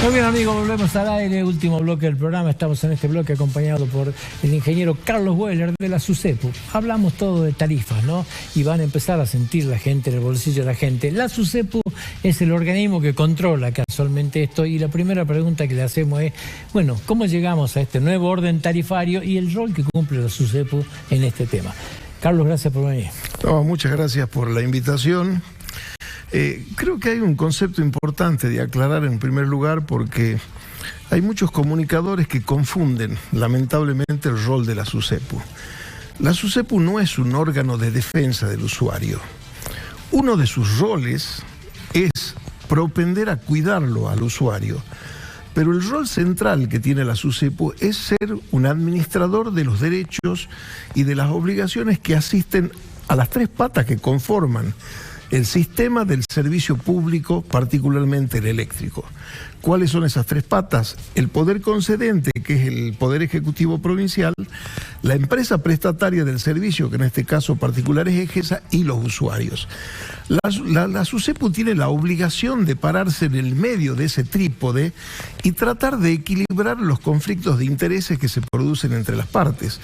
Muy bien, amigos, volvemos al aire, último bloque del programa. Estamos en este bloque acompañado por el ingeniero Carlos Weller de la SUSEPU. Hablamos todo de tarifas, ¿no? Y van a empezar a sentir la gente en el bolsillo de la gente. La SUSEPU es el organismo que controla casualmente esto, y la primera pregunta que le hacemos es, bueno, ¿cómo llegamos a este nuevo orden tarifario y el rol que cumple la SUSEPU en este tema? Carlos, gracias por venir. No, muchas gracias por la invitación. Creo que hay un concepto importante de aclarar en primer lugar, porque hay muchos comunicadores que confunden lamentablemente el rol de la SUSEPU. La SUSEPU no es un órgano de defensa del usuario. Uno de sus roles es propender a cuidarlo al usuario, pero el rol central que tiene la SUSEPU es ser un administrador de los derechos y de las obligaciones que asisten a las tres patas que conforman el sistema del servicio público, particularmente el eléctrico. ¿Cuáles son esas tres patas? El poder concedente, que es el Poder Ejecutivo Provincial, la empresa prestataria del servicio, que en este caso particular es EGESA, y los usuarios. La SUSEPU tiene la obligación de pararse en el medio de ese trípode y tratar de equilibrar los conflictos de intereses que se producen entre las partes,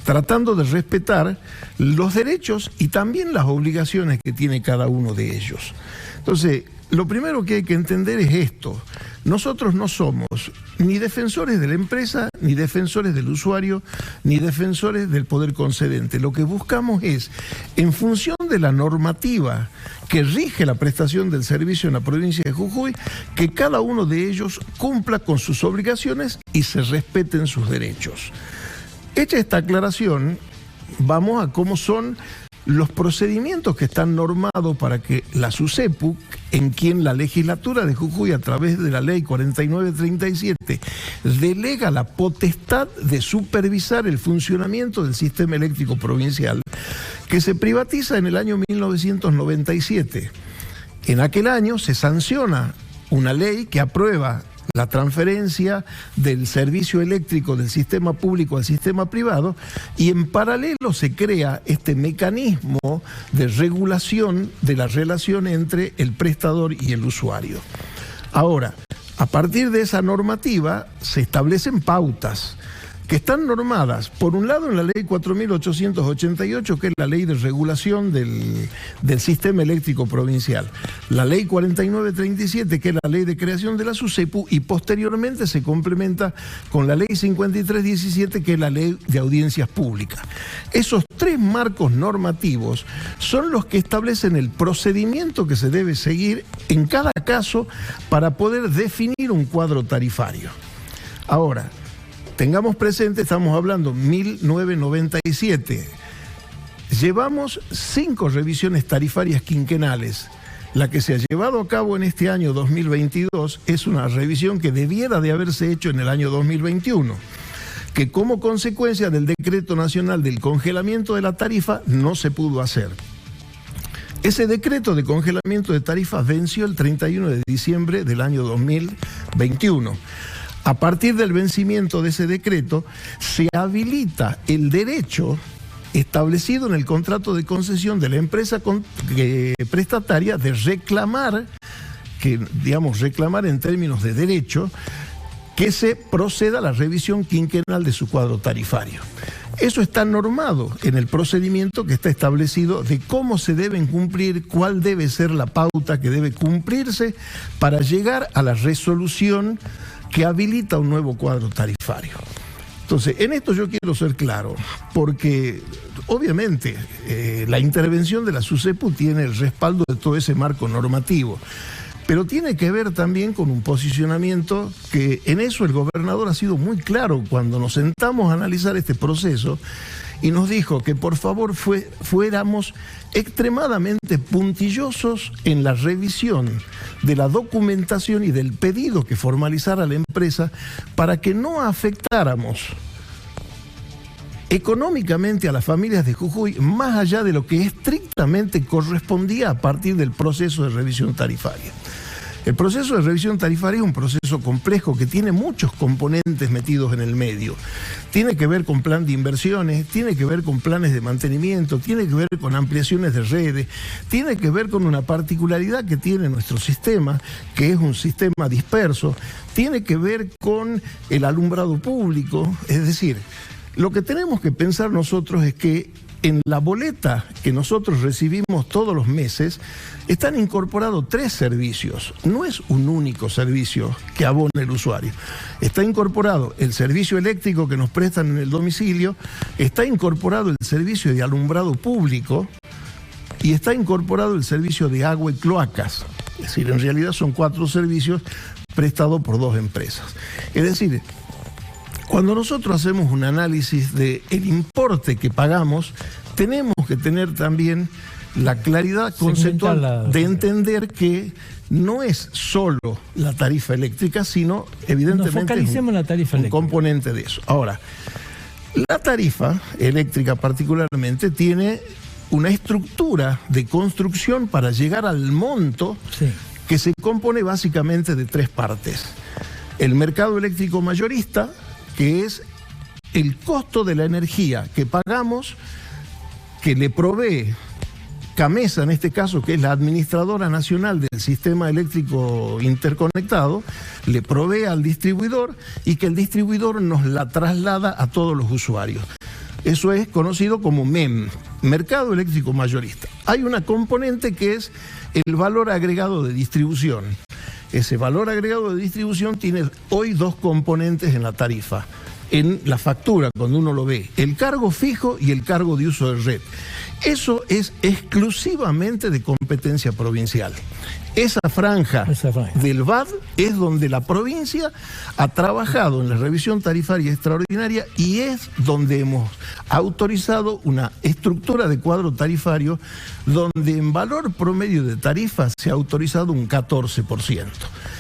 tratando de respetar los derechos y también las obligaciones que tiene cada uno de ellos. Entonces, lo primero que hay que entender es esto: nosotros no somos ni defensores de la empresa, ni defensores del usuario, ni defensores del poder concedente. Lo que buscamos es, en función de la normativa que rige la prestación del servicio en la provincia de Jujuy, que cada uno de ellos cumpla con sus obligaciones y se respeten sus derechos. Hecha esta aclaración, vamos a cómo son los procedimientos que están normados para que la SUSEPU, en quien la legislatura de Jujuy, a través de la ley 4937, delega la potestad de supervisar el funcionamiento del sistema eléctrico provincial, que se privatiza en el año 1997. En aquel año se sanciona una ley que aprueba la transferencia del servicio eléctrico del sistema público al sistema privado, y en paralelo se crea este mecanismo de regulación de la relación entre el prestador y el usuario. Ahora, a partir de esa normativa se establecen pautas que están normadas, por un lado, en la ley 4.888, que es la ley de regulación del sistema eléctrico provincial, la ley 4937, que es la ley de creación de la SUSEPU, y posteriormente se complementa con la ley 5317, que es la ley de audiencias públicas. Esos tres marcos normativos son los que establecen el procedimiento que se debe seguir en cada caso para poder definir un cuadro tarifario. Ahora, tengamos presente, estamos hablando 1997. Llevamos 5 revisiones tarifarias quinquenales. La que se ha llevado a cabo en este año 2022 es una revisión que debiera de haberse hecho en el año 2021, que como consecuencia del Decreto Nacional del Congelamiento de la Tarifa no se pudo hacer. Ese decreto de congelamiento de tarifas venció el 31 de diciembre del año 2021. A partir del vencimiento de ese decreto, se habilita el derecho establecido en el contrato de concesión de la empresa prestataria de reclamar, reclamar en términos de derecho, que se proceda a la revisión quinquenal de su cuadro tarifario. Eso está normado en el procedimiento que está establecido de cómo se deben cumplir, cuál debe ser la pauta que debe cumplirse para llegar a la resolución que habilita un nuevo cuadro tarifario. Entonces, en esto yo quiero ser claro, porque obviamente la intervención de la SUSEPU tiene el respaldo de todo ese marco normativo, pero tiene que ver también con un posicionamiento que en eso el gobernador ha sido muy claro cuando nos sentamos a analizar este proceso, y nos dijo que por favor fuéramos extremadamente puntillosos en la revisión de la documentación y del pedido que formalizara la empresa, para que no afectáramos económicamente a las familias de Jujuy más allá de lo que estrictamente correspondía a partir del proceso de revisión tarifaria. El proceso de revisión tarifaria es un proceso complejo que tiene muchos componentes metidos en el medio. tiene que ver con plan de inversiones, tiene que ver con planes de mantenimiento, tiene que ver con ampliaciones de redes, tiene que ver con una particularidad que tiene nuestro sistema, que es un sistema disperso, tiene que ver con el alumbrado público. Es decir, lo que tenemos que pensar nosotros es que en la boleta que nosotros recibimos todos los meses están incorporados 3 servicios. No es un único servicio que abona el usuario. Está incorporado el servicio eléctrico que nos prestan en el domicilio, está incorporado el servicio de alumbrado público y está incorporado el servicio de agua y cloacas. Es decir, en realidad son 4 servicios prestados por 2 empresas. Es decir, cuando nosotros hacemos un análisis del importe que pagamos, tenemos que tener también la claridad conceptual de entender que no es solo la tarifa eléctrica, sino evidentemente un componente de eso. Ahora, la tarifa eléctrica particularmente tiene una estructura de construcción para llegar al monto que se compone básicamente de 3 partes. El mercado eléctrico mayorista, que es el costo de la energía que pagamos, que le provee CAMESA, en este caso, que es la administradora nacional del sistema eléctrico interconectado, le provee al distribuidor y que el distribuidor nos la traslada a todos los usuarios. Eso es conocido como MEM, Mercado Eléctrico Mayorista. Hay una componente que es el valor agregado de distribución. Ese valor agregado de distribución tiene hoy 2 componentes en la tarifa, en la factura, cuando uno lo ve: el cargo fijo y el cargo de uso de red. Eso es exclusivamente de competencia provincial. Esa franja del VAD es donde la provincia ha trabajado en la revisión tarifaria extraordinaria y es donde hemos autorizado una estructura de cuadro tarifario donde en valor promedio de tarifas se ha autorizado un 14%.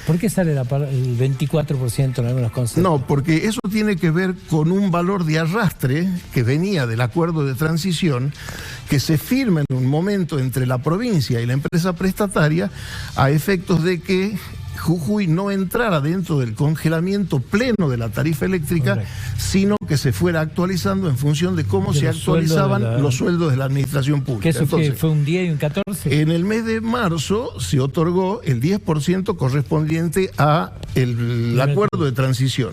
¿Por qué sale el 24% en algunos conceptos? No, porque eso tiene que ver con un valor de arrastre que venía del acuerdo de transición que se firma en un momento entre la provincia y la empresa prestataria a efectos de que Jujuy no entrara dentro del congelamiento pleno de la tarifa eléctrica, sino que se fuera actualizando en función de cómo se actualizaban los sueldos de la administración pública. ¿Que eso fue un 10 y un 14? En el mes de marzo se otorgó el 10% correspondiente a el acuerdo de transición.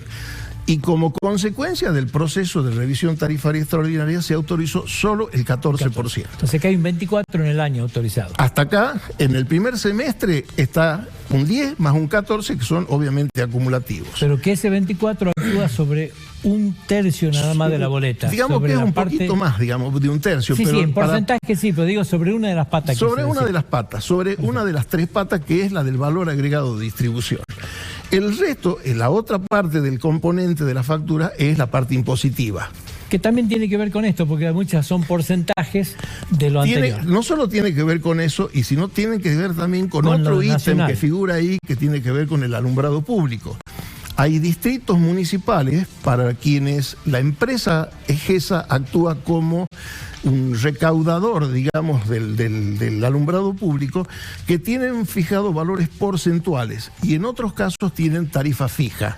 Y como consecuencia del proceso de revisión tarifaria extraordinaria se autorizó solo el 14%. Entonces que hay un 24 en el año autorizado. Hasta acá, en el primer semestre, está un 10 más un 14, que son obviamente acumulativos. Pero que ese 24 actúa sobre un tercio nada más de la boleta. Digamos que es un poquito más, digamos, de un tercio. Sí, pero sí, en porcentaje sí, pero digo sobre una de las patas. Sobre una de las patas, sobre una de las 3 patas, que es la del valor agregado de distribución. El resto, en la otra parte del componente de la factura, es la parte impositiva. Que también tiene que ver con esto, porque muchas son porcentajes de lo anterior. No solo tiene que ver con eso, y sino tiene que ver también con otro ítem que figura ahí, que tiene que ver con el alumbrado público. Hay distritos municipales para quienes la empresa EGESA actúa como un recaudador, digamos, del alumbrado público, que tienen fijados valores porcentuales y en otros casos tienen tarifa fija.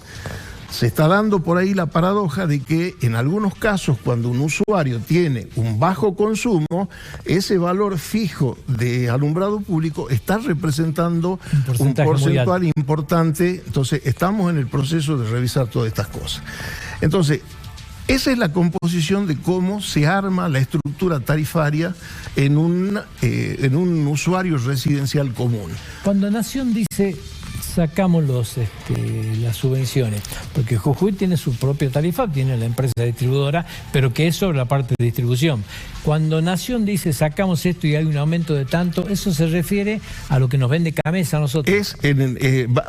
Se está dando por ahí la paradoja de que en algunos casos, cuando un usuario tiene un bajo consumo, ese valor fijo de alumbrado público está representando un porcentual importante. Entonces estamos en el proceso de revisar todas estas cosas. Entonces, esa es la composición de cómo se arma la estructura tarifaria en un usuario residencial común. Cuando Nación dice sacamos las subvenciones, porque Jujuy tiene su propia tarifa, tiene la empresa distribuidora, pero que es sobre la parte de distribución. Cuando Nación dice sacamos esto y hay un aumento de tanto, eso se refiere a lo que nos vende CAMESA a nosotros.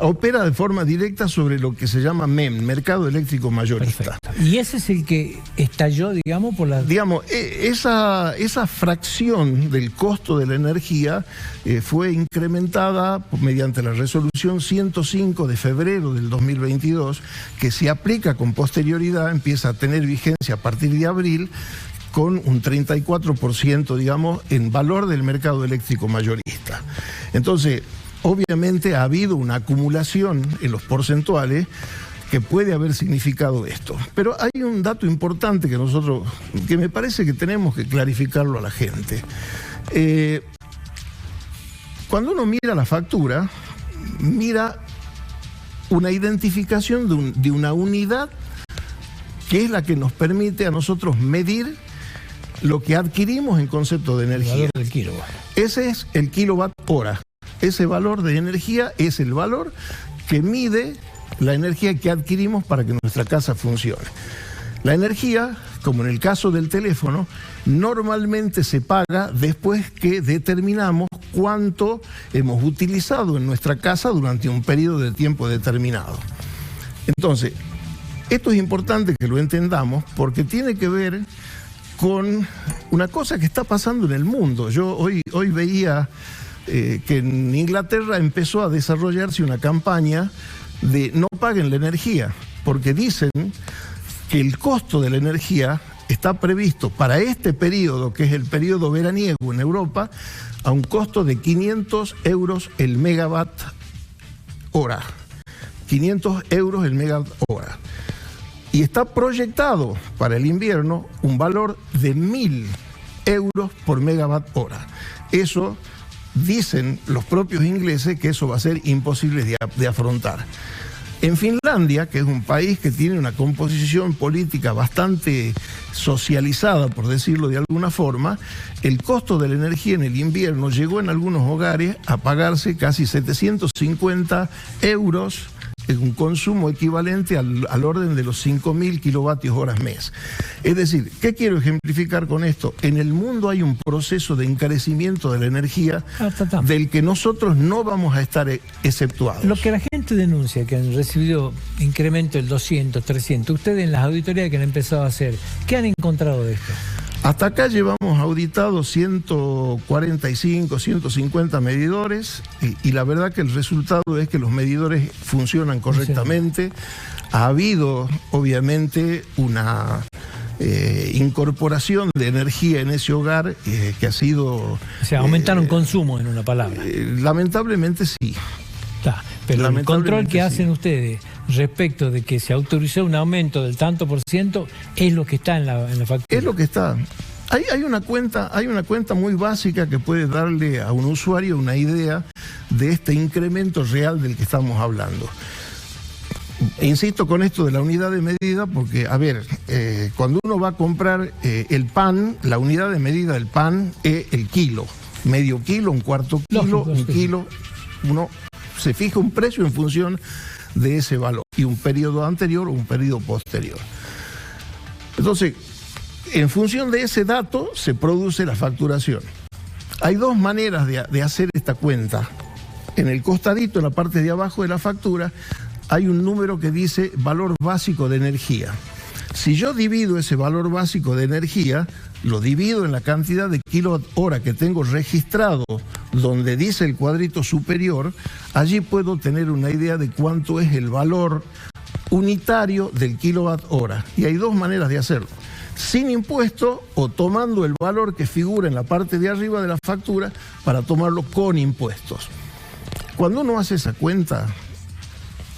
Opera de forma directa sobre lo que se llama MEM, Mercado Eléctrico Mayorista. Perfecto. Y ese es el que estalló, digamos, por la... Digamos, esa fracción del costo de la energía fue incrementada mediante la resolución 105 de febrero del 2022, que se aplica con posterioridad, empieza a tener vigencia a partir de abril, con un 34%, digamos, en valor del mercado eléctrico mayorista. Entonces, obviamente ha habido una acumulación en los porcentuales que puede haber significado esto. Pero hay un dato importante que me parece que tenemos que clarificarlo a la gente. Cuando uno mira la factura, mira una identificación de una unidad que es la que nos permite a nosotros medir lo que adquirimos en concepto de energía. El valor del kilowatt. Ese es el kilowatt hora. Ese valor de energía es el valor que mide la energía que adquirimos para que nuestra casa funcione. La energía, como en el caso del teléfono, normalmente se paga después que determinamos cuánto hemos utilizado en nuestra casa durante un periodo de tiempo determinado. Entonces, esto es importante que lo entendamos porque tiene que ver con una cosa que está pasando en el mundo. Yo hoy veía que en Inglaterra empezó a desarrollarse una campaña de no paguen la energía, porque dicen que el costo de la energía está previsto para este periodo, que es el periodo veraniego en Europa, a un costo de 500 euros el megawatt hora. 500 euros el megawatt hora. Y está proyectado para el invierno un valor de 1.000 euros por megawatt hora. Eso, dicen los propios ingleses, que eso va a ser imposible de afrontar. En Finlandia, que es un país que tiene una composición política bastante socializada, por decirlo de alguna forma, el costo de la energía en el invierno llegó en algunos hogares a pagarse casi 750 euros, es un consumo equivalente al orden de los 5.000 kilovatios horas mes. Es decir, ¿qué quiero ejemplificar con esto? En el mundo hay un proceso de encarecimiento de la energía del que nosotros no vamos a estar exceptuados. Lo que la gente denuncia, que han recibido incremento del 200, 300, ustedes en las auditorías que han empezado a hacer, ¿qué han encontrado de esto? Hasta acá llevamos auditados 145, 150 medidores y la verdad que el resultado es que los medidores funcionan correctamente. Ha habido, obviamente, una incorporación de energía en ese hogar que ha sido... O sea, aumentaron consumo, en una palabra. Lamentablemente sí. Pero el control que hacen ustedes respecto de que se autorizó un aumento del tanto por ciento es lo que está en la factura. Es lo que está. Hay una cuenta muy básica que puede darle a un usuario una idea de este incremento real del que estamos hablando. Insisto con esto de la unidad de medida porque, a ver, cuando uno va a comprar el pan, la unidad de medida del pan es el kilo. Medio kilo, un cuarto kilo, un kilo, uno se fija un precio en función de ese valor y un periodo anterior o un periodo posterior. Entonces, en función de ese dato se produce la facturación. Hay dos maneras de hacer esta cuenta. En el costadito, en la parte de abajo de la factura, hay un número que dice valor básico de energía. Si yo divido ese valor básico de energía, lo divido en la cantidad de kilowatt hora que tengo registrado, donde dice el cuadrito superior, allí puedo tener una idea de cuánto es el valor unitario del kilowatt hora. Y hay dos maneras de hacerlo: sin impuesto o tomando el valor que figura en la parte de arriba de la factura para tomarlo con impuestos. Cuando uno hace esa cuenta,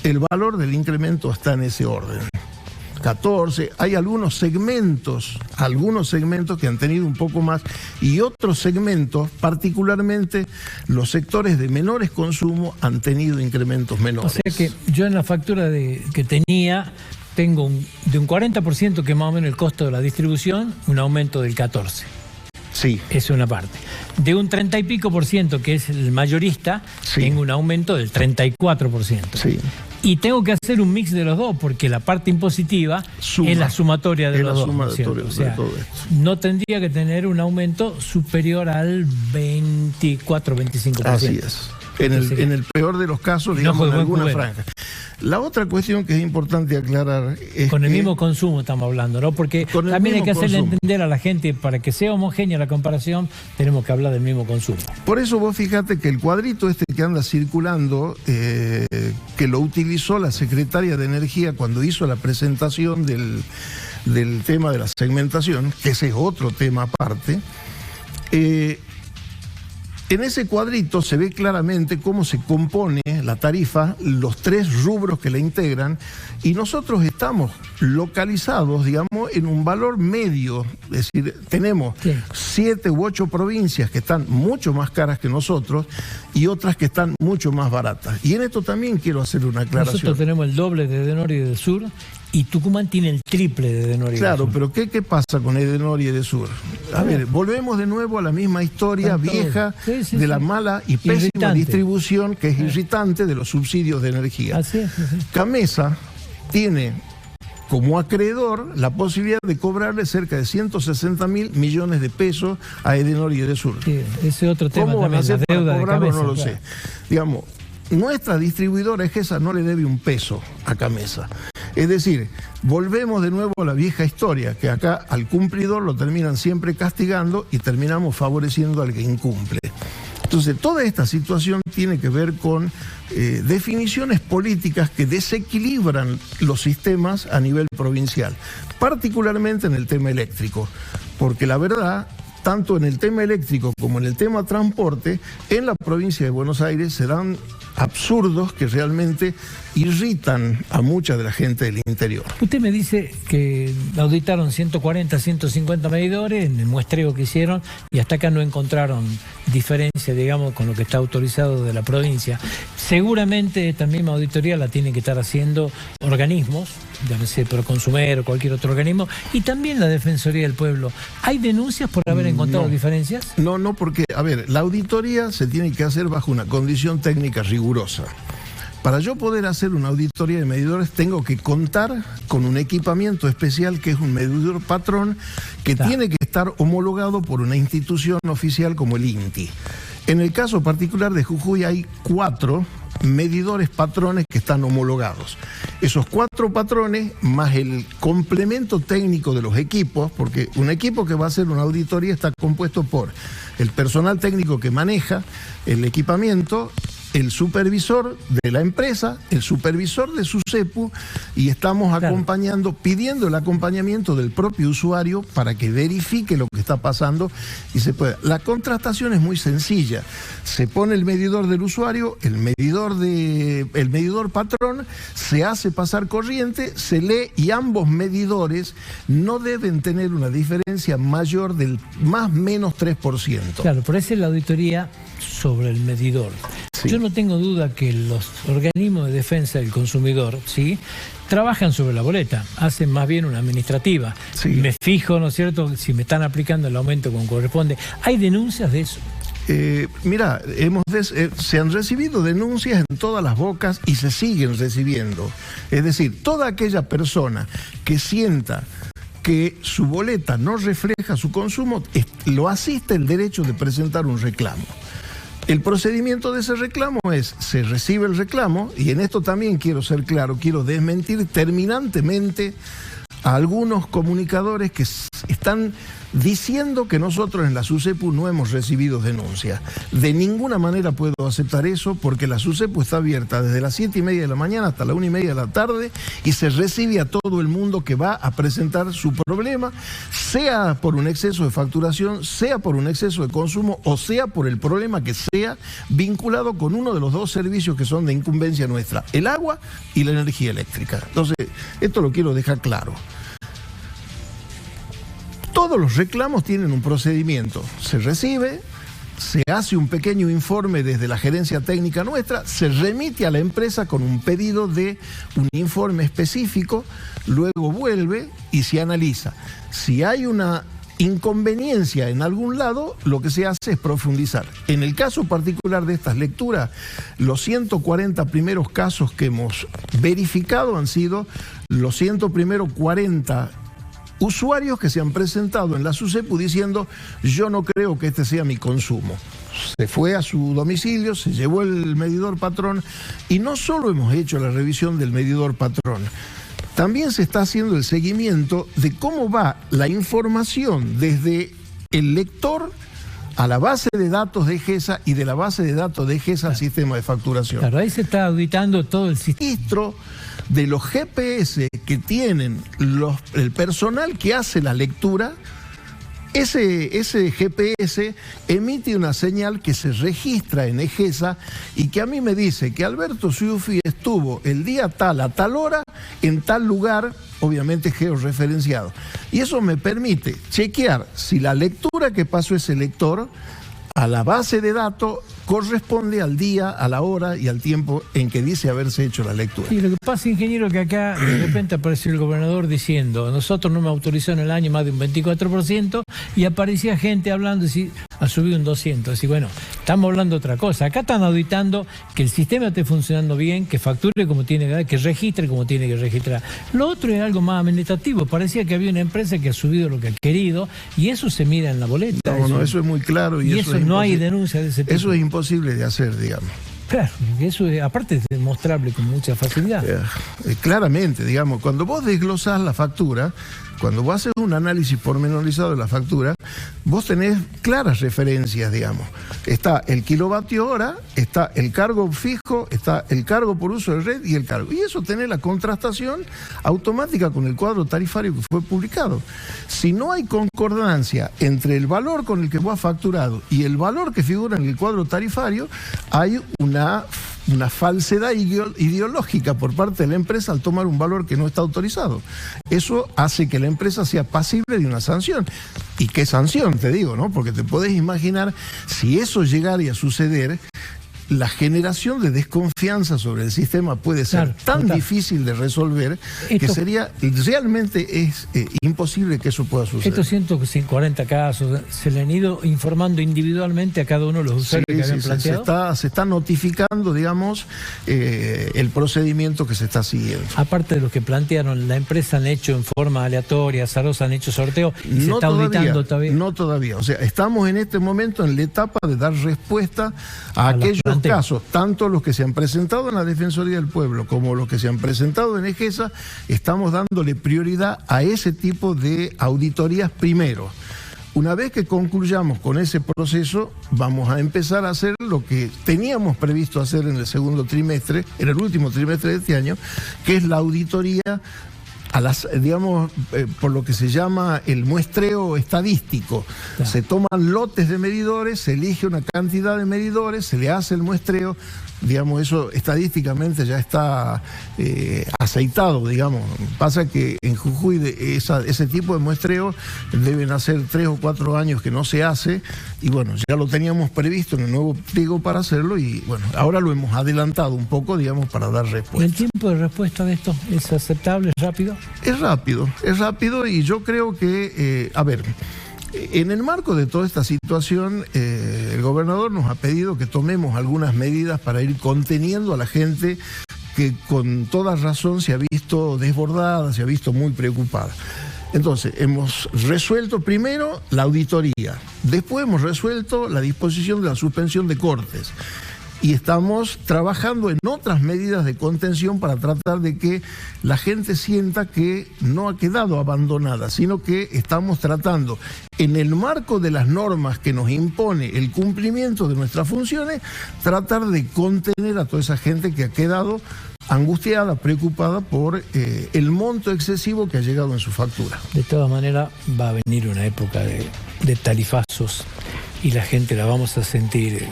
el valor del incremento está en ese orden. 14, hay algunos segmentos que han tenido un poco más y otros segmentos, particularmente los sectores de menores consumos, han tenido incrementos menores. O sea que yo en la factura que tenía, tengo de un 40% que es más o menos el costo de la distribución, un aumento del 14%. Sí. Es una parte. De un 30 y pico por ciento, que es el mayorista, sí, tengo un aumento del 34%. Sí. Y tengo que hacer un mix de los dos, porque la parte impositiva es la sumatoria de los dos. O sea, no tendría que tener un aumento superior al 24-25%. Así es. En el peor de los casos, digamos, en alguna franja. La otra cuestión que es importante aclarar es con el mismo consumo estamos hablando, ¿no? Porque también hay que hacerle entender a la gente, para que sea homogénea la comparación, tenemos que hablar del mismo consumo. Por eso vos fíjate que el cuadrito este que anda circulando, que lo utilizó la secretaria de Energía cuando hizo la presentación del tema de la segmentación, que ese es otro tema aparte, En ese cuadrito se ve claramente cómo se compone la tarifa, los 3 rubros que la integran, y nosotros estamos localizados, digamos, en un valor medio. Es decir, tenemos 7 u 8 provincias que están mucho más caras que nosotros y otras que están mucho más baratas. Y en esto también quiero hacer una aclaración. Nosotros tenemos el doble de Edenor y de Sur, y Tucumán tiene el triple de Edenor y de Sur. Claro, pero ¿qué pasa con Edenor y de Sur? A ver, volvemos de nuevo a la misma historia vieja de la mala y pésima distribución, que es irritante, de los subsidios de energía. Así es. Camesa tiene como acreedor la posibilidad de cobrarle cerca de 160.000 millones de pesos a Edenor y de Sur. Sí, ese otro tema. ¿Cómo van a hacer para cobrarlo? No lo sé. Digamos, nuestra distribuidora Egesa no le debe un peso a Camesa. Es decir, volvemos de nuevo a la vieja historia, que acá al cumplidor lo terminan siempre castigando y terminamos favoreciendo al que incumple. Entonces, toda esta situación tiene que ver con definiciones políticas que desequilibran los sistemas a nivel provincial, particularmente en el tema eléctrico, porque la verdad, tanto en el tema eléctrico como en el tema transporte, en la provincia de Buenos Aires se dan absurdos que realmente irritan a mucha de la gente del interior. Usted me dice que auditaron 140, 150 medidores en el muestreo que hicieron y hasta acá no encontraron diferencia, digamos, con lo que está autorizado de la provincia. Seguramente esta misma auditoría la tienen que estar haciendo organismos, llámese Proconsumer o cualquier otro organismo, y también la Defensoría del Pueblo. ¿Hay denuncias por haber encontrado diferencias? No, porque, a ver, la auditoría se tiene que hacer bajo una condición técnica rigurosa. Para yo poder hacer una auditoría de medidores tengo que contar con un equipamiento especial que es un medidor patrón que tiene que estar homologado por una institución oficial como el INTI. En el caso particular de Jujuy hay 4 medidores patrones que están homologados. Esos 4 patrones más el complemento técnico de los equipos, porque un equipo que va a hacer una auditoría está compuesto por el personal técnico que maneja el equipamiento, el supervisor de la empresa, el supervisor de SUSEPU, y estamos acompañando, pidiendo el acompañamiento del propio usuario para que verifique lo que está pasando y se pueda. La contratación es muy sencilla. Se pone el medidor del usuario, el medidor patrón, se hace pasar corriente, se lee y ambos medidores no deben tener una diferencia mayor del más menos 3%. Claro, por eso es la auditoría sobre el medidor. Sí. Yo no tengo duda que los organismos de defensa del consumidor, ¿sí?, trabajan sobre la boleta, hacen más bien una administrativa. Sí. Me fijo, ¿no es cierto?, si me están aplicando el aumento como corresponde. ¿Hay denuncias de eso? Mira, se han recibido denuncias en todas las bocas y se siguen recibiendo. Es decir, toda aquella persona que sienta que su boleta no refleja su consumo, lo asiste el derecho de presentar un reclamo. El procedimiento de ese reclamo es, se recibe el reclamo, y en esto también quiero ser claro, quiero desmentir terminantemente a algunos comunicadores que están diciendo que nosotros en la SUSEPU no hemos recibido denuncias. De ninguna manera puedo aceptar eso, porque la SUSEPU está abierta desde las 7:30 de la mañana hasta la 1:30 de la tarde y se recibe a todo el mundo que va a presentar su problema, sea por un exceso de facturación, sea por un exceso de consumo o sea por el problema que sea vinculado con uno de los 2 servicios que son de incumbencia nuestra, el agua y la energía eléctrica. Entonces, esto lo quiero dejar claro. Todos los reclamos tienen un procedimiento. Se recibe, se hace un pequeño informe desde la gerencia técnica nuestra, se remite a la empresa con un pedido de un informe específico, luego vuelve y se analiza. Si hay una inconveniencia en algún lado, lo que se hace es profundizar. En el caso particular de estas lecturas, los 140 primeros casos que hemos verificado han sido los 140 usuarios que se han presentado en la SUSEPU diciendo: yo no creo que este sea mi consumo. Se fue a su domicilio, se llevó el medidor patrón y no solo hemos hecho la revisión del medidor patrón, también se está haciendo el seguimiento de cómo va la información desde el lector a la base de datos de Egesa y de la base de datos de Egesa al sistema de facturación. Claro, ahí se está auditando todo el registro de los GPS que tienen el personal que hace la lectura. ese GPS emite una señal que se registra en EGESA y que a mí me dice que Alberto Ciuffi estuvo el día tal a tal hora en tal lugar, obviamente georreferenciado. Y eso me permite chequear si la lectura que pasó ese lector a la base de datos corresponde al día, a la hora y al tiempo en que dice haberse hecho la lectura. Y lo que pasa, ingeniero, que acá de repente apareció el gobernador diciendo, nosotros no me autorizó en el año más de un 24%, y aparecía gente hablando y si ha subido un 200%. Y bueno, estamos hablando de otra cosa. Acá están auditando que el sistema esté funcionando bien, que facture como tiene que dar, que registre como tiene que registrar. Lo otro es algo más administrativo. Parecía que había una empresa que ha subido lo que ha querido y eso se mira en la boleta. No, eso es muy claro. Y eso no hay denuncia de ese tipo. Eso es imposible de hacer, digamos. Claro, eso aparte es demostrable con mucha facilidad. Claramente, digamos, cuando vos desglosás la factura, cuando vos haces un análisis pormenorizado de la factura, vos tenés claras referencias, digamos. Está el kilovatio hora, está el cargo fijo, está el cargo por uso de red y el cargo. Y eso tenés la contrastación automática con el cuadro tarifario que fue publicado. Si no hay concordancia entre el valor con el que vos has facturado y el valor que figura en el cuadro tarifario, hay una falsedad ideológica por parte de la empresa al tomar un valor que no está autorizado. Eso hace que la empresa sea pasible de una sanción. ¿Y qué sanción? Te digo, ¿no? Porque te podés imaginar si eso llegara a suceder, la generación de desconfianza sobre el sistema puede ser tan difícil de resolver que sería realmente imposible que eso pueda suceder. Estos 140 casos se le han ido informando individualmente a cada uno de los usuarios que habían planteado. Se está notificando, digamos, el procedimiento que se está siguiendo. Aparte de los que plantearon, la empresa han hecho en forma aleatoria, azarosa, han hecho sorteo y se está auditando todavía. No todavía, o sea, estamos en este momento en la etapa de dar respuesta a aquellos casos, tanto los que se han presentado en la Defensoría del Pueblo como los que se han presentado en EGESA, estamos dándole prioridad a ese tipo de auditorías primero. Una vez que concluyamos con ese proceso, vamos a empezar a hacer lo que teníamos previsto hacer en el segundo trimestre, en el último trimestre de este año, que es la auditoría a las, digamos, por lo que se llama el muestreo estadístico. Claro. Se toman lotes de medidores, se elige una cantidad de medidores, se le hace el muestreo, digamos, eso estadísticamente ya está aceitado, digamos. Pasa que en Jujuy ese tipo de muestreo deben hacer 3 o 4 años que no se hace, y bueno, ya lo teníamos previsto en el nuevo pliego para hacerlo, y bueno, ahora lo hemos adelantado un poco, digamos, para dar respuesta. ¿El tiempo de respuesta de esto es aceptable, es rápido? Es rápido, y yo creo que, a ver, en el marco de toda esta situación, el gobernador nos ha pedido que tomemos algunas medidas para ir conteniendo a la gente que con toda razón se ha visto desbordada, se ha visto muy preocupada. Entonces, hemos resuelto primero la auditoría, después hemos resuelto la disposición de la suspensión de cortes. Y estamos trabajando en otras medidas de contención para tratar de que la gente sienta que no ha quedado abandonada, sino que estamos tratando, en el marco de las normas que nos impone el cumplimiento de nuestras funciones, tratar de contener a toda esa gente que ha quedado angustiada, preocupada por el monto excesivo que ha llegado en su factura. De todas maneras, va a venir una época de tarifazos y la gente la vamos a sentir,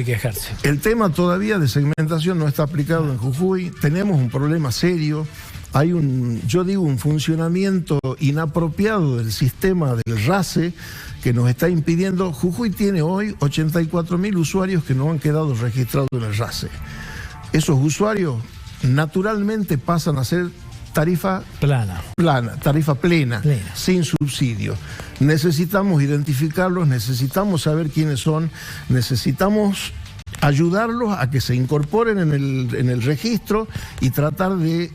quejarse. El tema todavía de segmentación no está aplicado en Jujuy. Tenemos un problema serio. Hay un funcionamiento inapropiado del sistema del RACE que nos está impidiendo. Jujuy tiene hoy 84.000 usuarios que no han quedado registrados en el RACE. Esos usuarios naturalmente pasan a ser tarifa plena, sin subsidio. Necesitamos identificarlos, necesitamos saber quiénes son, necesitamos ayudarlos a que se incorporen en el registro y tratar de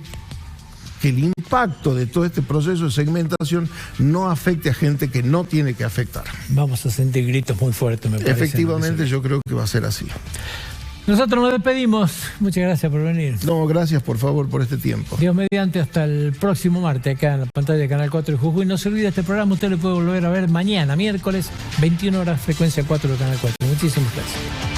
que el impacto de todo este proceso de segmentación no afecte a gente que no tiene que afectar. Vamos a sentir gritos muy fuertes, me parece. Efectivamente, yo creo que va a ser así. Nosotros nos despedimos. Muchas gracias por venir. No, gracias por favor por este tiempo. Dios mediante, hasta el próximo martes acá en la pantalla de Canal 4 de Jujuy. No se olvide este programa, usted lo puede volver a ver mañana, miércoles, 21 horas, frecuencia 4 de Canal 4. Muchísimas gracias.